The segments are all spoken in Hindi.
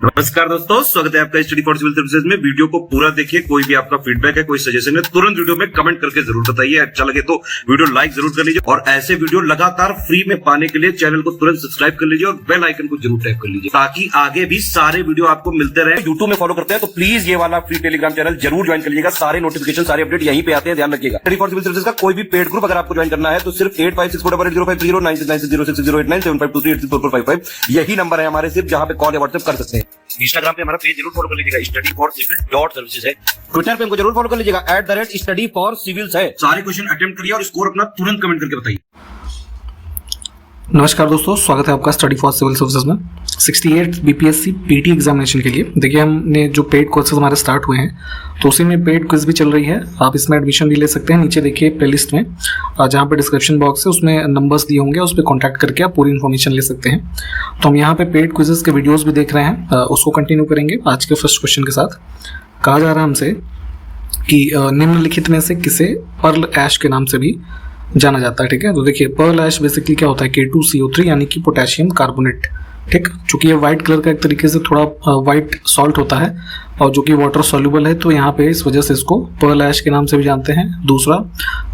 नमस्कार दोस्तों, स्वागत है आपका स्टडी फॉर सिविल सर्विसेज में। वीडियो को पूरा देखिए। कोई भी आपका फीडबैक है, कोई सजेशन है, तुरंत वीडियो में कमेंट करके जरूर बताइए। अच्छा लगे तो वीडियो लाइक जरूर कर लीजिए और ऐसे वीडियो लगातार फ्री में पाने के लिए चैनल को तुरंत सब्सक्राइब कर लीजिए और बेल आइकन को जरूर टैप कर लीजिए ताकि आगे भी सारे वीडियो आपको मिलते रहे। यूट्यूब में फॉलो करते हैं तो प्लीज ये वाला फ्री टेलीग्राम चैनल जरूर ज्वाइन कर लीजिएगा। सारे नोटिफिकेशन, सारे अपडेट यहीं पे आते हैं, ध्यान रखिएगा। स्टडी फॉर सिविल सर्विसेज का कोई भी पेड ग्रुप अगर आपको ज्वाइन करना है तो सिर्फ 856480560660897523864455 यही नंबर है हमारे, सिर्फ जहां पे कॉल या व्हाट्सएप कर सकते हैं। इंस्टाग्राम पे हमारा पेज जरूर फॉलो कर लीजिएगा, स्टडी फॉर सिविल .सर्विसेज है। ट्विटर पे हमको जरूर फॉलो कर लीजिएगा, @स्टडी फॉर सिविल्स है। सारे क्वेश्चन अटेम्प्ट करिए और स्कोर अपना तुरंत कमेंट करके बताइए। नमस्कार दोस्तों, स्वागत है आपका स्टडी फॉर सिविल सर्विसेज में 68 बीपीएससी पीटी एग्जामिनेशन के लिए। देखिए, हमने जो पेड कोर्सेज हमारे स्टार्ट हुए हैं तो उसी में पेड क्विज भी चल रही है। आप इसमें एडमिशन भी ले सकते हैं। नीचे देखिए प्लेलिस्ट में जहाँ पे डिस्क्रिप्शन बॉक्स है उसमें नंबर्स दिए होंगे, उस पर कॉन्टैक्ट करके आप पूरी इन्फॉर्मेशन ले सकते हैं। तो हम यहाँ पे पेड क्विजेस के वीडियोज़ भी देख रहे हैं, उसको कंटिन्यू करेंगे आज के फर्स्ट क्वेश्चन के साथ। कहा जा रहा है हमसे कि निम्नलिखित में से किसे पर्ल ऐश के नाम से भी जाना जाता है। ठीक है, तो देखिए पर्ल ऐश बेसिकली क्या होता है, K2CO3 यानी कि पोटेशियम कार्बोनेट। ठीक, चूंकि ये वाइट कलर का एक तरीके से थोड़ा वाइट सॉल्ट होता है और जो कि वाटर सॉल्युबल है, तो यहाँ पे इस वजह से इसको पर्ल ऐश के नाम से भी जानते हैं। दूसरा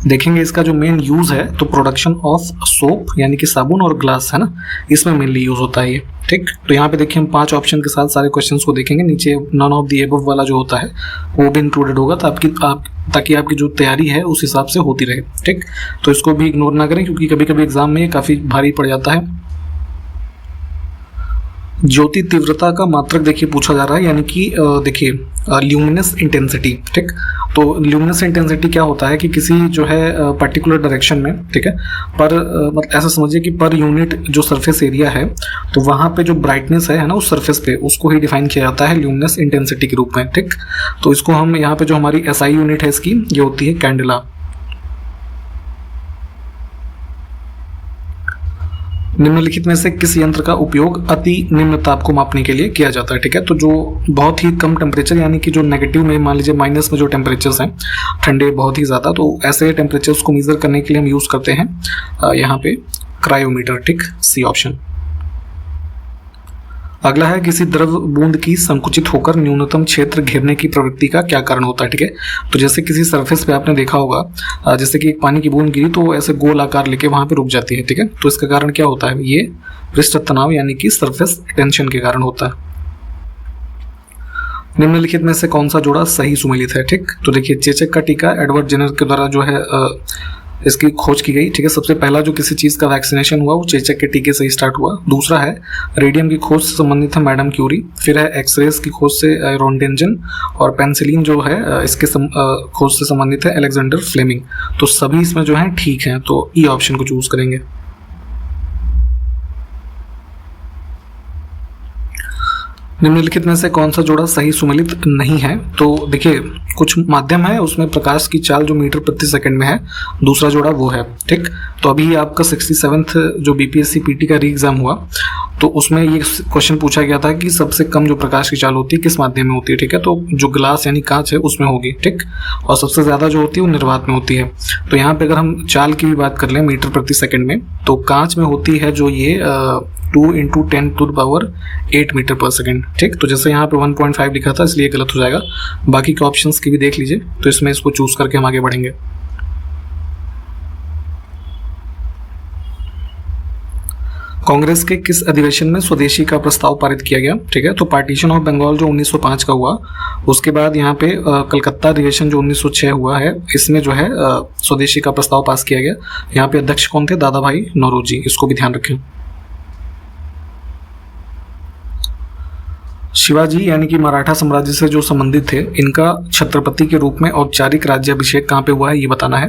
देखेंगे इसका जो मेन यूज है तो प्रोडक्शन ऑफ सोप यानी कि साबुन और ग्लास है ना, इसमें मेनली यूज होता है ये। ठीक, तो यहाँ पे देखिए हम 5 ऑप्शन के साथ सारे क्वेश्चंस को देखेंगे। नीचे नॉन ऑफ द एबव वाला जो होता है वो भी इंक्लूडेड होगा ताकि आपकी जो तैयारी है उस हिसाब से होती रहे। ठीक, तो इसको भी इग्नोर ना करें क्योंकि कभी कभी एग्जाम में ये काफ़ी भारी पड़ जाता है। ज्योति तीव्रता का मात्रक देखिए पूछा जा रहा है, यानी कि देखिए ल्यूमिनस इंटेंसिटी। ठीक, तो ल्यूमिनस इंटेंसिटी क्या होता है कि किसी जो है पर्टिकुलर डायरेक्शन में, ठीक है, पर मतलब ऐसा समझिए कि पर यूनिट जो सरफेस एरिया है तो वहाँ पे जो ब्राइटनेस है ना उस सरफेस पे, उसको ही डिफाइन किया जाता है ल्यूमिनस इंटेंसिटी के रूप में। ठीक, तो इसको हम यहाँ पे जो हमारी SI यूनिट है इसकी, ये होती है कैंडेला। निम्नलिखित में से किस यंत्र का उपयोग अति निम्न ताप को मापने के लिए किया जाता है। ठीक है, तो जो बहुत ही कम टेम्परेचर यानी कि जो नेगेटिव में, मान लीजिए माइनस में जो टेम्परेचर्स हैं, ठंडे बहुत ही ज़्यादा, तो ऐसे टेम्परेचर्स को मेजर करने के लिए हम यूज़ करते हैं यहाँ पे क्रायोमीटर। ठीक, सी ऑप्शन। अगला है किसी द्रव बूंद की संकुचित होकर न्यूनतम क्षेत्र घेरने की प्रवृत्ति का क्या कारण होता है। ठीक है, तो जैसे किसी सरफेस पे आपने देखा होगा जैसे कि एक पानी की बूंद गिरी तो ऐसे गोल आकार लेके वहां पे रुक जाती है। ठीक है, तो इसका कारण क्या होता है, ये पृष्ठ तनाव यानी कि सरफेस टेंशन के कारण होता है। निम्नलिखित में से कौन सा जोड़ा सही सुमेलित है। ठीक, तो देखिए चेचक का टीका एडवर्ड जेनर के द्वारा जो है इसकी खोज की गई। ठीक है, सबसे पहला जो किसी चीज़ का वैक्सीनेशन हुआ वो चेचक के टीके से ही स्टार्ट हुआ। दूसरा है रेडियम की खोज से संबंधित है मैडम क्यूरी। फिर है एक्सरेज की खोज से रोन्डेंजन, और पेंसिलिन जो है इसके खोज से संबंधित है अलेक्जेंडर फ्लेमिंग। तो सभी इसमें जो है ठीक हैं, तो ई ऑप्शन को चूज करेंगे। निम्नलिखित में से कौन सा जोड़ा सही सुमेलित नहीं है। तो देखिए कुछ माध्यम है उसमें प्रकाश की चाल जो मीटर प्रति सेकंड में है, दूसरा जोड़ा वो है। ठीक, तो अभी आपका 67th जो बीपीएससी पीटी का री एग्जाम हुआ तो उसमें ये क्वेश्चन पूछा गया था कि सबसे कम जो प्रकाश की चाल होती है किस माध्यम में होती है। ठीक है, तो जो ग्लास यानी कांच है उसमें होगी। ठीक, और सबसे ज़्यादा जो होती है वो निर्वात में होती है। तो यहाँ पे अगर हम चाल की भी बात कर लें मीटर प्रति सेकंड में, तो कांच में होती है जो ये 2 × 10⁸ मीटर पर सेकंड। ठीक, तो जैसे यहाँ पे 1.5 लिखा था इसलिए गलत हो जाएगा। बाकी के ऑप्शंस की भी देख लीजिए, तो इसमें इसको चूज करके हम आगे बढ़ेंगे। कांग्रेस के किस अधिवेशन में स्वदेशी का प्रस्ताव पारित किया गया। ठीक है, तो पार्टीशन ऑफ बंगाल जो 1905 का हुआ, उसके बाद यहाँ पे कलकत्ता अधिवेशन जो 1906 हुआ है, इसमें जो है स्वदेशी का प्रस्ताव पास किया गया। यहाँ पे अध्यक्ष कौन थे, दादा भाई नौरोजी, इसको भी ध्यान रखें। शिवाजी यानी कि मराठा साम्राज्य से जो संबंधित थे, इनका छत्रपति के रूप में औपचारिक राज्याभिषेक कहाँ पे हुआ है ये बताना है।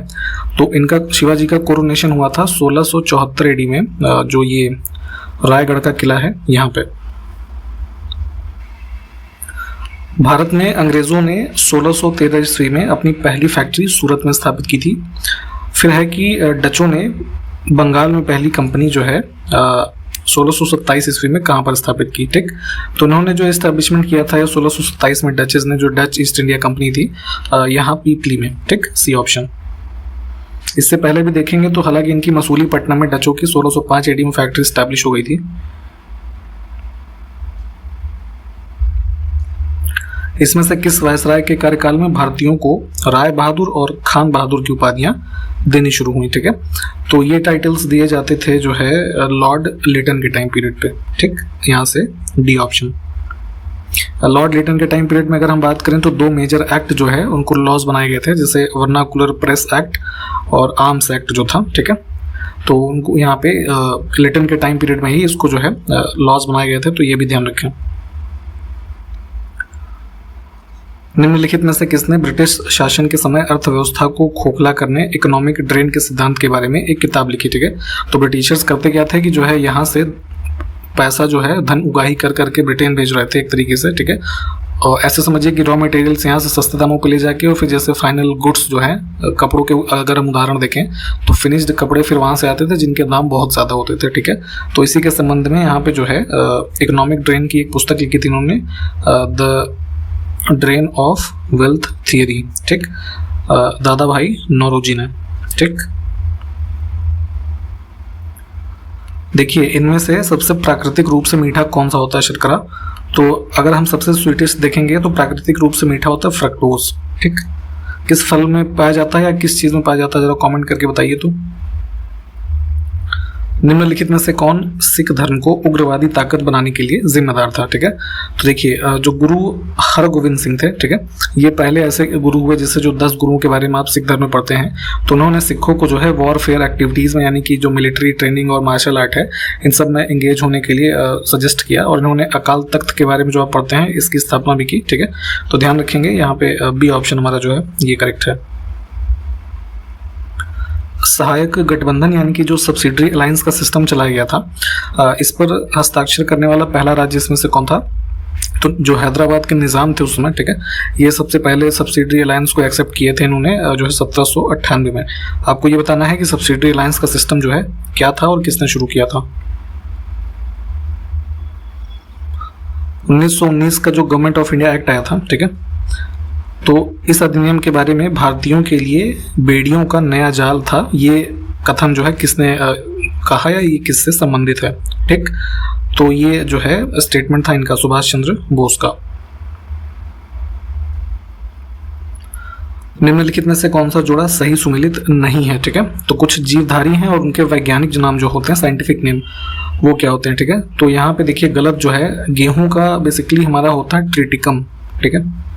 तो इनका शिवाजी का कोरोनेशन हुआ था 1674 AD में, जो ये रायगढ़ का किला है यहाँ पे। भारत में अंग्रेजों ने 1613 ईस्वी में अपनी पहली फैक्ट्री सूरत में स्थापित की थी। फिर है कि डचों ने बंगाल में पहली कंपनी जो है 1627 ईस्वी में कहाँ पर स्थापित की। ठीक, तो उन्होंने जो एस्टैब्लिशमेंट किया था 1627 में डचेस ने, जो डच ईस्ट इंडिया कंपनी थी, यहाँ पीपली में। ठीक, सी ऑप्शन। इससे पहले भी देखेंगे तो हालांकि इनकी मसूलीपट्टनम में डचों की 1605 AD में फैक्ट्री स्टैब्लिश हो गई थी। इसमें से किस वायसराय के कार्यकाल में भारतीयों को राय बहादुर और खान बहादुर की उपाधियां देनी शुरू हुई? ठीक है, तो ये टाइटल्स दिए जाते थे जो है लॉर्ड लिटन के टाइम पीरियड पे। ठीक, यहाँ से डी ऑप्शन। लॉर्ड लिटन के टाइम पीरियड में अगर हम बात करें तो 2 मेजर एक्ट जो है उनको लॉज बनाए गए थे, जैसे वर्नाकुलर प्रेस एक्ट और आर्म्स एक्ट जो था। ठीक है, तो उनको यहाँ पे लिटन के टाइम पीरियड में ही इसको जो है लॉज बनाए गए थे, तो ये भी ध्यान रखें। निम्नलिखित में से किसने ब्रिटिश शासन के समय अर्थव्यवस्था को खोखला करने इकोनॉमिक ड्रेन के सिद्धांत के बारे में एक किताब लिखी? ठीक है, तो ब्रिटिशर्स करते क्या थे कि जो है यहाँ से पैसा जो है धन उगाही कर करके ब्रिटेन भेज रहे थे एक तरीके से। ठीक है, और ऐसे समझिए कि रॉ मटेरियल्स यहाँ से सस्ते दामों पे ले जाके और फिर जैसे फाइनल गुड्स जो हैं कपड़ों के, अगर हम उदाहरण देखें तो फिनिश्ड कपड़े फिर वहाँ से आते थे जिनके दाम बहुत ज़्यादा होते थे। ठीक है, तो इसी के संबंध में यहाँ पे जो है इकोनॉमिक ड्रेन की एक पुस्तक लिखी थी इन्होंने, the drain of wealth theory. ठीक, दादा भाई नौरोजी ने। ठीक, देखिए इनमें से सबसे प्राकृतिक रूप से मीठा कौन सा होता है? शर्करा। तो अगर हम सबसे स्वीटेस्ट देखेंगे तो प्राकृतिक रूप से मीठा होता है फ्रक्टोज। ठीक, किस फल में पाया जाता है या किस चीज में पाया जाता है, जरा कमेंट करके बताइए। तो निम्नलिखित में से कौन सिख धर्म को उग्रवादी ताकत बनाने के लिए जिम्मेदार था? ठीक है, तो देखिए जो गुरु हरगोविंद सिंह थे, ठीक है, ये पहले ऐसे गुरु हुए जैसे जो 10 गुरुओं के बारे में आप सिख धर्म में पढ़ते हैं, तो उन्होंने सिखों को जो है वॉरफेयर एक्टिविटीज़ में, यानी कि जो मिलिट्री ट्रेनिंग और मार्शल आर्ट है, इन सब में एंगेज होने के लिए सजेस्ट किया। और इन्होंने अकाल तख्त के बारे में जो आप पढ़ते हैं इसकी स्थापना भी की। ठीक है, तो ध्यान रखेंगे यहाँ पे बी ऑप्शन हमारा जो है ये करेक्ट है। सहायक गठबंधन यानी कि जो सब्सिडरी अलायंस का सिस्टम चलाया गया था, इस पर हस्ताक्षर करने वाला पहला राज्य इसमें से कौन था? तो जो हैदराबाद के निज़ाम थे उसमें। ठीक है, ये सबसे पहले सब्सिडरी अलायंस को एक्सेप्ट किए थे इन्होंने जो है 1798 में। आपको ये बताना है कि सब्सिडरी अलायंस का सिस्टम जो है क्या था और किसने शुरू किया था। 1919 का जो गवर्नमेंट ऑफ इंडिया एक्ट आया था, ठीक है, तो इस अधिनियम के बारे में भारतीयों के लिए बेड़ियों का नया जाल था, ये कथन जो है किसने कहा या ये किससे संबंधित है? ठीक, तो ये जो है स्टेटमेंट था इनका सुभाष चंद्र बोस का। निम्नलिखित में से कौन सा जोड़ा सही सुमेलित नहीं है? ठीक है, तो कुछ जीवधारी हैं और उनके वैज्ञानिक नाम जो होते हैं, साइंटिफिक नेम, वो क्या होते हैं? ठीक है, तो यहाँ पे देखिए गलत जो है, गेहूं का बेसिकली हमारा होता है ट्रिटिकम। ठीक है,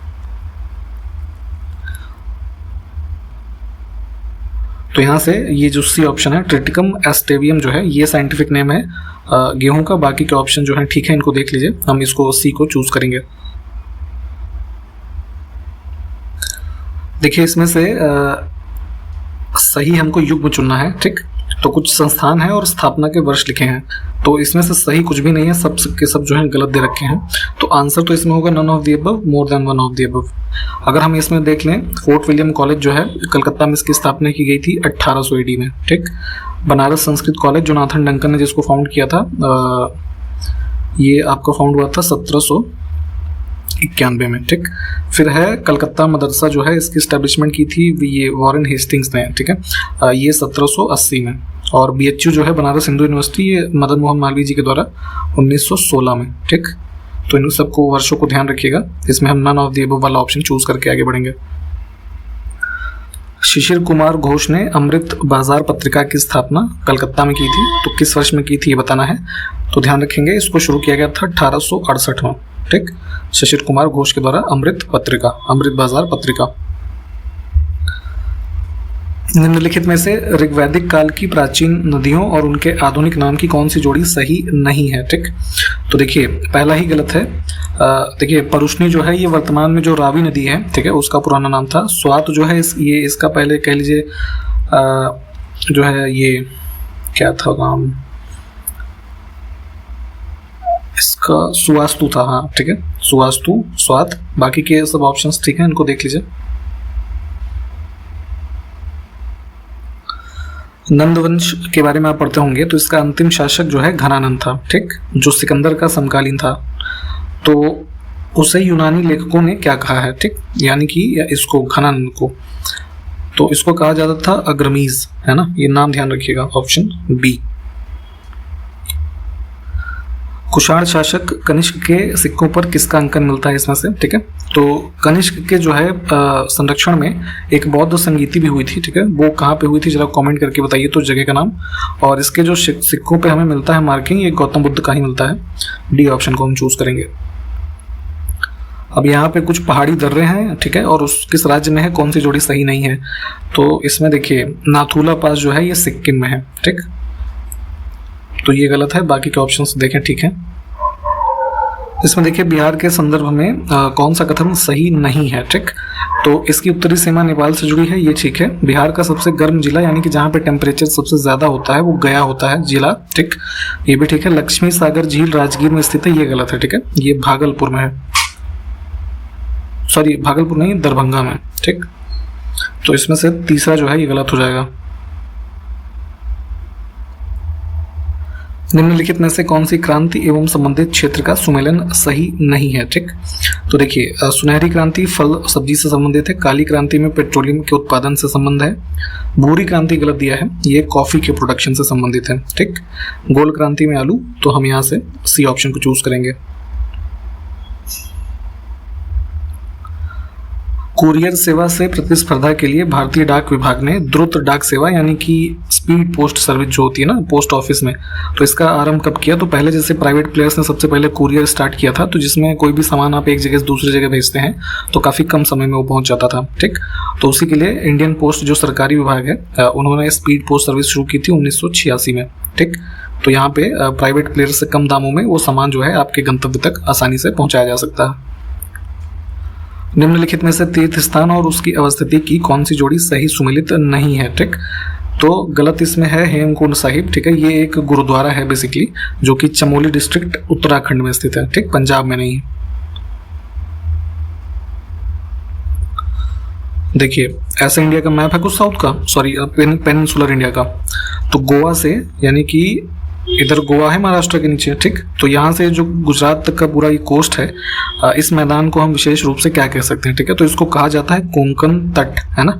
तो यहाँ से ये जो सी ऑप्शन है ट्रिटिकम एस्टेवियम जो है ये साइंटिफिक नेम है गेहूं का। बाकी के ऑप्शन जो है ठीक है, इनको देख लीजिए, हम इसको सी को चूज करेंगे। देखिए इसमें से सही हमको युग्म चुनना है। ठीक, तो कुछ संस्थान है और स्थापना के वर्ष लिखे हैं, तो इसमें से सही कुछ भी नहीं है, सब के सब जो है गलत दे रखे हैं। तो आंसर तो इसमें होगा none of the above, more than one of the above. अगर हम इसमें देख लें, फोर्ट विलियम कॉलेज जो है कलकत्ता में इसकी स्थापना की गई थी 1800 AD में। ठीक, बनारस संस्कृत कॉलेज जो नाथन डंकन ने जिसको फाउंड किया था, ये आपका फाउंड हुआ था 1791 में। ठीक, फिर है कलकत्ता मदरसा जो है इसकी एस्टेब्लिशमेंट की थी ये वॉरेन हेस्टिंग्स ने। ठीक है, ये 1780 में। और BHU जो है बनारस हिंदू यूनिवर्सिटी, ये मदन मोहन मालवीय जी के द्वारा 1916 में। ठीक, तो इन सबको वर्षों को ध्यान रखिएगा, इसमें हम नन ऑफ द अबव वाला ऑप्शन चूज करके आगे बढ़ेंगे। शिशिर कुमार घोष ने अमृत बाजार पत्रिका की स्थापना कलकत्ता में की थी, तो किस वर्ष में की थी ये बताना है। तो ध्यान रखेंगे, इसको शुरू किया गया था 1868 में। ठीक, शिशिर कुमार घोष के द्वारा अमृत बाजार पत्रिका। निम्नलिखित में से ऋग्वैदिक काल की प्राचीन नदियों और उनके आधुनिक नाम की कौन सी जोड़ी सही नहीं है? ठीक, तो देखिए पहला ही गलत है। देखिए परुष्णी जो है ये वर्तमान में जो रावी नदी है, ठीक है, उसका पुराना नाम था। स्वात जो है ये इसका पहले कह लीजिए जो है ये क्या था नाम इसका, सुवास्तु था। हाँ ठीक है, सुवास्तु, स्वात। बाकी के सब ऑप्शंस ठीक है, इनको देख लीजिए। नंदवंश के बारे में आप पढ़ते होंगे, तो इसका अंतिम शासक जो है घनानंद था। ठीक, जो सिकंदर का समकालीन था। तो उसे यूनानी लेखकों ने क्या कहा है? ठीक, यानी कि इसको घनानंद को, तो इसको कहा जाता था अग्रमीज, है ना, ये नाम ध्यान रखिएगा, ऑप्शन बी। कुषाण शासक कनिष्क के सिक्कों पर किसका अंकन मिलता है इसमें से, ठीक है। तो कनिष्क के जो है संरक्षण में एक बौद्ध संगीति भी हुई थी, ठीक है। वो कहाँ पे हुई थी जरा कमेंट करके बताइए तो जगह का नाम। और इसके जो सिक्कों पे हमें मिलता है मार्किंग, ये गौतम बुद्ध का ही मिलता है। डी ऑप्शन को हम चूज करेंगे। अब यहाँ पे कुछ पहाड़ी दर्रे हैं, ठीक है, और उस किस राज्य में है, कौन सी जोड़ी सही नहीं है। तो इसमें देखिए नाथुला पास जो है ये सिक्किम में है, ठीक। तो ये गलत है, बाकी के ऑप्शंस देखें, ठीक है। इसमें देखिए बिहार के संदर्भ में कौन सा कथन सही नहीं है, ठीक। तो इसकी उत्तरी सीमा नेपाल से जुड़ी है, ये ठीक है। बिहार का सबसे गर्म जिला यानी कि जहाँ पे टेम्परेचर सबसे ज्यादा होता है वो गया होता है जिला, ठीक, ये भी ठीक है। लक्ष्मी सागर झील राजगीर में स्थित है, ये गलत है, ठीक है, ये भागलपुर में है। सॉरी भागलपुर नहीं, दरभंगा में, ठीक। तो इसमें से तीसरा जो है ये गलत हो जाएगा। निम्नलिखित में से कौन सी क्रांति एवं संबंधित क्षेत्र का सुमेलन सही नहीं है, ठीक। तो देखिए सुनहरी क्रांति फल सब्जी से संबंधित है, काली क्रांति में पेट्रोलियम के उत्पादन से संबंध है, भूरी क्रांति गलत दिया है, ये कॉफी के प्रोडक्शन से संबंधित है, ठीक। गोल्ड क्रांति में आलू, तो हम यहाँ से सी ऑप्शन को चूज करेंगे। कुरियर सेवा से प्रतिस्पर्धा के लिए भारतीय डाक विभाग ने द्रुत डाक सेवा यानी कि स्पीड पोस्ट सर्विस जो होती है ना पोस्ट ऑफिस में, तो इसका आरंभ कब किया। तो पहले जैसे प्राइवेट प्लेयर्स ने सबसे पहले कुरियर स्टार्ट किया था, तो जिसमें कोई भी सामान आप एक जगह से दूसरी जगह भेजते हैं तो काफ़ी कम समय में वो पहुंच जाता था, ठीक। तो उसी के लिए इंडियन पोस्ट जो सरकारी विभाग है उन्होंने स्पीड पोस्ट सर्विस शुरू की थी 1986 में, ठीक। तो यहाँ पे प्राइवेट प्लेयर से कम दामों में वो सामान जो है आपके गंतव्य तक आसानी से पहुँचाया जा सकता है। निम्नलिखित में से तीर्थ स्थान और उसकी अवस्थिति की कौन सी जोड़ी सही सुमेलित नहीं है, ठीक। तो गलत इसमें है हेमकुंड साहिब, ठीक है, ये एक गुरुद्वारा है बेसिकली जो कि चमोली डिस्ट्रिक्ट उत्तराखंड में स्थित है, ठीक, पंजाब में नहीं। देखिए ऐसा इंडिया का मैप है कुछ साउथ का, सॉरी पेनिनसुलर इंडिया का। तो गोवा से यानी कि इधर गोवा है महाराष्ट्र के नीचे, ठीक। तो यहाँ से जो गुजरात तक का पूरा ये कोस्ट है, इस मैदान को हम विशेष रूप से क्या कह सकते हैं, ठीक है। तो इसको कहा जाता है कोंकण तट, है ना,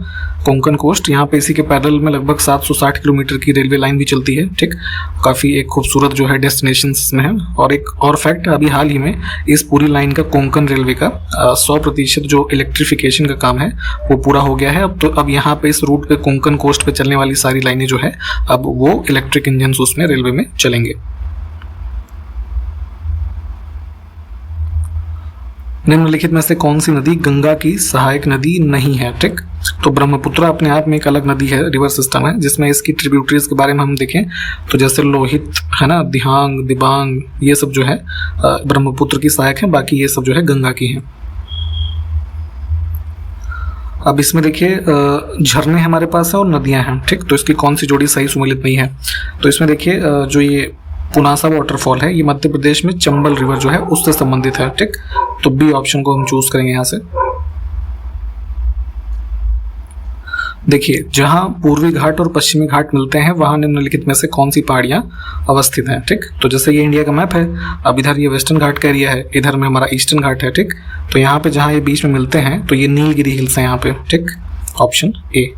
कोंकण कोस्ट। यहाँ पे इसी के पैरेलल में लगभग 760 किलोमीटर की रेलवे लाइन भी चलती है, ठीक। काफ़ी एक खूबसूरत जो है डेस्टिनेशन इसमें है। और एक और फैक्ट, अभी हाल ही में इस पूरी लाइन का कोंकण रेलवे का 100% जो इलेक्ट्रिफिकेशन का काम है वो पूरा हो गया है। अब यहाँ पे इस रूट पे कोंकण कोस्ट पे चलने वाली सारी लाइनें जो है अब वो इलेक्ट्रिक इंजन उसमें रेलवे में चलेंगे। निम्नलिखित में से कौन सी नदी गंगा की सहायक नदी नहीं है, ठीक। तो ब्रह्मपुत्र अपने आप में एक अलग नदी है, रिवर सिस्टम है, जिसमें इसकी ट्रिब्यूटरीज के बारे में हम देखें तो जैसे लोहित है ना, दिहांग, दिबांग, ये सब जो है ब्रह्मपुत्र की सहायक है, बाकी ये सब जो है गंगा की है। अब इसमें देखिए झरने हमारे पास है और नदियां हैं, ठीक। तो इसकी कौन सी जोड़ी सही सुमेलित नहीं है। तो इसमें देखिए जो ये पुनासा वाटरफॉल है ये मध्य प्रदेश में चंबल रिवर जो है उससे संबंधित है, ठीक। तो बी ऑप्शन को हम चूज करेंगे यहाँ से। देखिए जहां पूर्वी घाट और पश्चिमी घाट मिलते हैं वहां निम्नलिखित में से कौन सी पहाड़ियां अवस्थित हैं, ठीक। तो जैसे ये इंडिया का मैप है, अब इधर ये वेस्टर्न घाट का एरिया है, इधर में हमारा ईस्टर्न घाट है, ठीक। तो यहाँ पे जहां ये बीच में मिलते हैं तो ये नीलगिरी हिल्स है यहाँ पे, ठीक, ऑप्शन ए।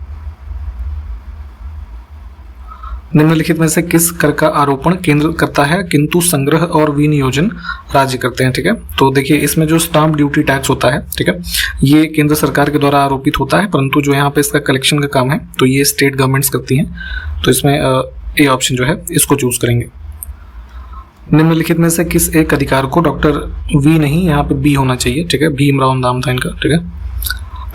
निम्नलिखित में से किस कर का आरोपण केंद्र करता है किंतु संग्रह और विनियोजन राज्य करते हैं, ठीक है। तो देखिए इसमें जो स्टाम्प ड्यूटी टैक्स होता है, ठीक है, ये केंद्र सरकार के द्वारा आरोपित होता है, परंतु जो यहाँ पे इसका कलेक्शन का काम है तो ये स्टेट गवर्नमेंट्स करती हैं। तो इसमें ए ऑप्शन जो है इसको चूज करेंगे। निम्नलिखित में से किस एक अधिकार को डॉक्टर वी नहीं, यहाँ पे बी होना चाहिए, ठीक है, भीमराव नाम था इनका, ठीक है।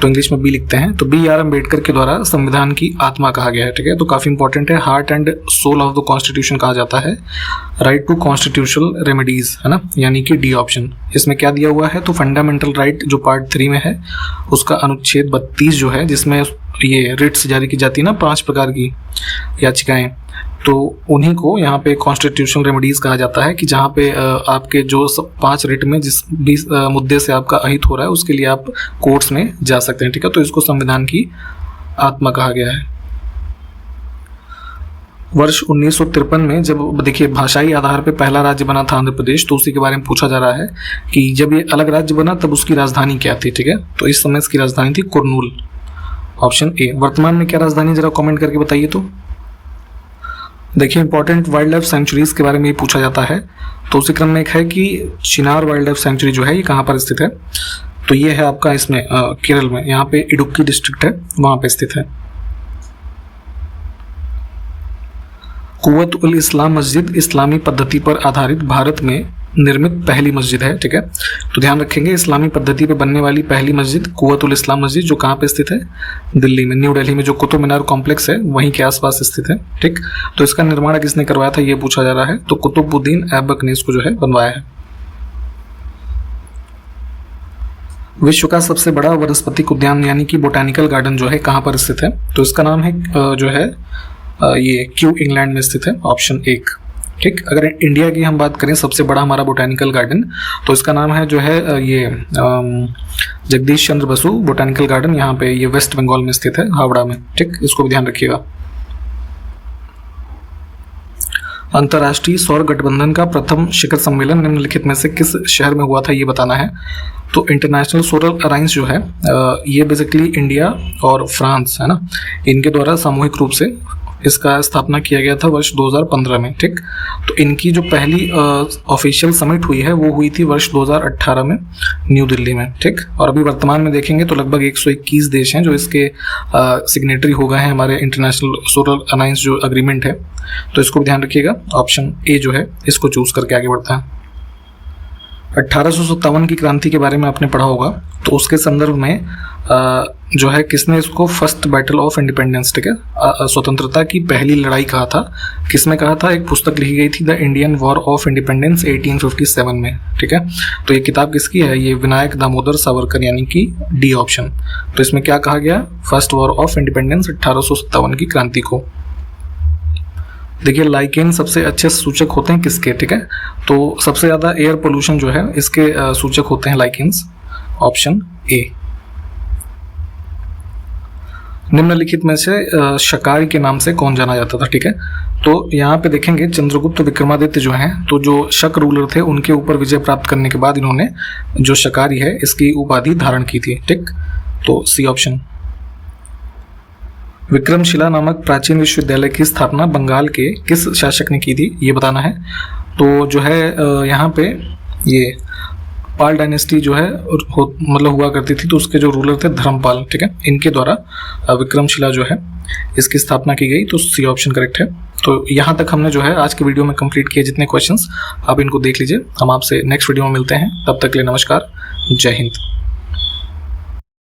तो इंग्लिश में बी लिखते हैं। तो बी आर अम्बेडकर के द्वारा संविधान की आत्मा कहा गया है, ठीक है। तो काफी इंपॉर्टेंट है, heart and soul of the constitution कहा जाता है। राइट टू कॉन्स्टिट्यूशनल रेमेडीज, है ना, यानी कि डी ऑप्शन। इसमें क्या दिया हुआ है, तो फंडामेंटल राइट जो पार्ट 3 में है उसका अनुच्छेद 32 जो है, जिसमें ये रिट्स जारी की जाती है ना 5 प्रकार की याचिकाएं, तो उन्हीं को यहाँ पे कॉन्स्टिट्यूशनल रेमेडीज कहा जाता है कि जहाँ पे आपके जो 5 रिट में जिस भी मुद्दे से आपका अहित हो रहा है उसके लिए आप कोर्ट्स में जा सकते हैं, ठीक है। तो इसको संविधान की आत्मा कहा गया है। वर्ष 1953 में जब देखिए भाषाई आधार पे पहला राज्य बना था आंध्र प्रदेश, तो उसी के बारे में पूछा जा रहा है कि जब ये अलग राज्य बना तब उसकी राजधानी क्या थी, ठीक है। तो इस समय इसकी राजधानी थी कुरनूल, ऑप्शन ए। वर्तमान में क्या राजधानी जरा कमेंट करके बताइए। तो देखिए इंपॉर्टेंट वाइल्ड लाइफ सेंचुरीज के बारे में ये पूछा जाता है, तो उसी क्रम में एक है कि चिनार वाइल्ड लाइफ सेंचुरी जो है ये कहाँ पर स्थित है। तो ये है आपका इसमें केरल में, यहाँ पे इडुक्की डिस्ट्रिक्ट है, वहाँ पे स्थित है। कुव्वत उल इस्लाम मस्जिद इस्लामी पद्धति पर आधारित भारत में निर्मित पहली मस्जिद है, ठीक है। तो ध्यान रखेंगे इस्लामी पद्धति पर बनने वाली पहली मस्जिद कुव्वत उल इस्लाम मस्जिद, जो कहाँ पे स्थित है, दिल्ली में, न्यू दिल्ली में, जो कुतुब मीनार कॉम्प्लेक्स है वहीं के आसपास स्थित है, ठीक। तो इसका निर्माण किसने करवाया था ये पूछा जा रहा है, तो कुतुबुद्दीन ऐबक ने इसको जो है बनवाया है। विश्व का सबसे बड़ा वनस्पतिक उद्यान यानी कि बोटानिकल गार्डन जो है कहाँ पर स्थित है, तो इसका नाम है जो है ये क्यू इंग्लैंड में स्थित है, ऑप्शन 1, ठीक। अगर इंडिया की हम बात करें सबसे बड़ा हमारा बोटानिकल गार्डन, तो इसका नाम है जो है ये जगदीश चंद्र बसु बोटानिकल गार्डन, यहाँ पे ये वेस्ट बंगाल में स्थित है, हावड़ा में, ठीक। इसको भी ध्यान रखिएगा। अंतर्राष्ट्रीय सौर गठबंधन का प्रथम शिखर सम्मेलन निम्नलिखित में से किस शहर में हुआ था ये बताना है। तो इंटरनेशनल सोलर अलायंस जो है ये बेसिकली इंडिया और फ्रांस है ना, इनके द्वारा सामूहिक रूप से इसका स्थापना किया गया था वर्ष 2015 में, ठीक। तो इनकी जो पहली ऑफिशियल समिट हुई है वो हुई थी वर्ष 2018 में न्यू दिल्ली में, ठीक। और अभी वर्तमान में देखेंगे तो लगभग 121 देश हैं जो इसके सिग्नेटरी हो गए हैं हमारे इंटरनेशनल सोलर अलायंस जो अग्रीमेंट है। तो इसको भी ध्यान रखिएगा, ऑप्शन ए जो है इसको चूज करके आगे बढ़ता है। 1857 की क्रांति के बारे में आपने पढ़ा होगा, तो उसके संदर्भ में जो है किसने इसको फर्स्ट बैटल ऑफ इंडिपेंडेंस, ठीक है, स्वतंत्रता की पहली लड़ाई कहा था, किसमें कहा था, एक पुस्तक लिखी गई थी the Indian war of independence 1857 में, ठीक है। तो ये किताब किसकी है, ये विनायक दामोदर सावरकर यानी कि डी ऑप्शन। तो इसमें क्या कहा गया, फर्स्ट वॉर ऑफ इंडिपेंडेंस 1857 की क्रांति को। देखिए लाइकेन सबसे अच्छे सूचक होते हैं किसके, ठीक है, तो सबसे ज़्यादा एयर पोल्यूशन जो है इसके सूचक होते हैं लाइकेन्स, ऑप्शन ए। निम्नलिखित में से शकारी के नाम से कौन जाना जाता था, ठीक है। तो यहाँ पे देखेंगे चंद्रगुप्त विक्रमादित्य जो हैं, तो जो शक रूलर थे उनके ऊपर विजय प्राप्त करने के बाद इन्होंने जो शकारी है इसकी उपाधि धारण की थी, ठीक। तो सी ऑप्शन। विक्रमशिला नामक प्राचीन विश्वविद्यालय की स्थापना बंगाल के किस शासक ने की थी ये बताना है। तो जो है यहाँ पे ये पाल डायनेस्टी जो है मतलब हुआ करती थी, तो उसके जो रूलर थे धर्मपाल, ठीक है, इनके द्वारा विक्रमशिला जो है इसकी स्थापना की गई। तो सी ऑप्शन करेक्ट है। तो यहाँ तक हमने जो है आज के वीडियो में कंप्लीट किए जितने क्वेश्चंस, आप इनको देख लीजिए। हम आपसे नेक्स्ट वीडियो में मिलते हैं, तब तक के लिए नमस्कार, जय हिंद।